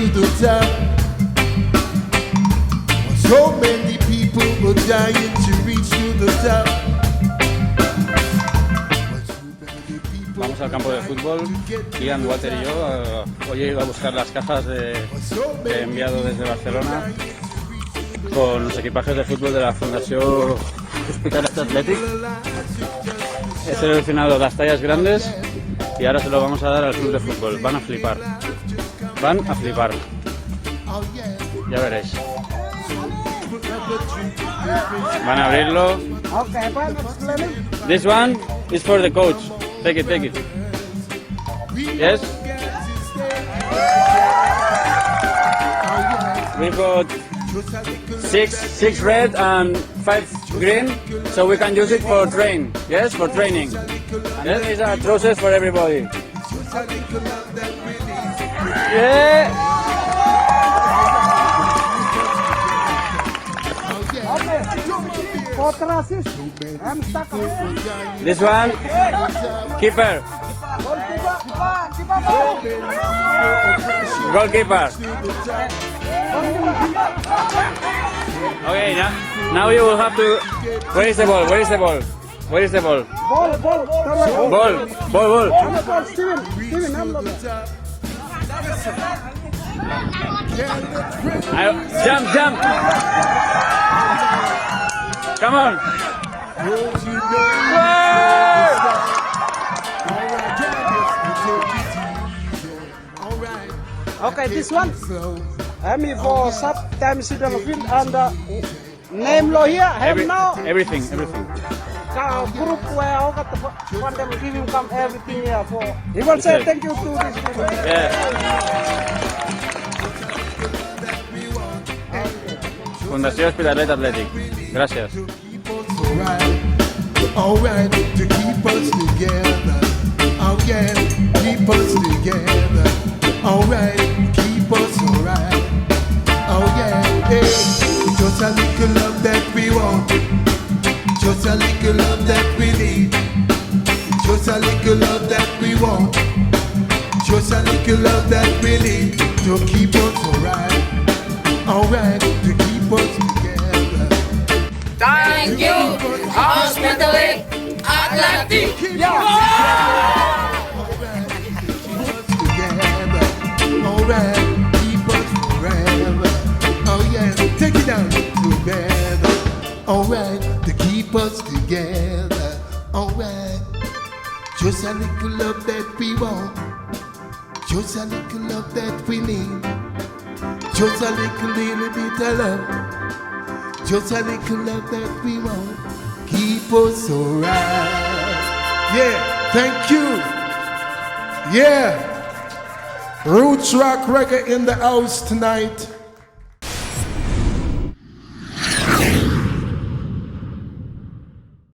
the top. So many people were dying to reach to the top. Vamos al campo de fútbol. Ian, Walter y yo hoy he ido a buscar las cajas que he enviado desde Barcelona con los equipajes de fútbol de la Fundación Hospitalet Athletic. He seleccionado las tallas grandes y ahora se lo vamos a dar al club de fútbol. Van a flipar. Van a flipar. Ya veréis. Van a abrirlo. This one is for the coach. Take it, take it. Yes? We've got six red and 5 green, so we can use it for train. Yes, for training. And then these are trousers for everybody. Yeah. This one, keeper. Goalkeeper. Okay, now you will have to. Where is the ball? Where is the ball? Where is the ball? Ball. Jump. Come on. Okay, this one. I'm for sometimes in the field and name lo here. Have now. Everything. Group where I got the one them give him come everything here for. He will say thank you to this people. Yeah. Fundación Hospitalet Athletic. Gracias. Alright, to keep us together. Oh yeah, keep us together. Alright, keep us alright. Oh yeah, hey, just a little love that we want. Just a little love that we need. Just a little love that we want. Just a little love that we need to keep us alright. Alright, to keep us together. Thank you, Hospitalet Athletic. Alright, keep us forever. Oh yeah, take it down together. Alright, to keep us together. Alright, just a little love that we want. Just a little love that we need. Just a little bit of love. Just a little love that we want. Keep us alright. Yeah, thank you. Yeah. Roots Rock Reggae in the house tonight.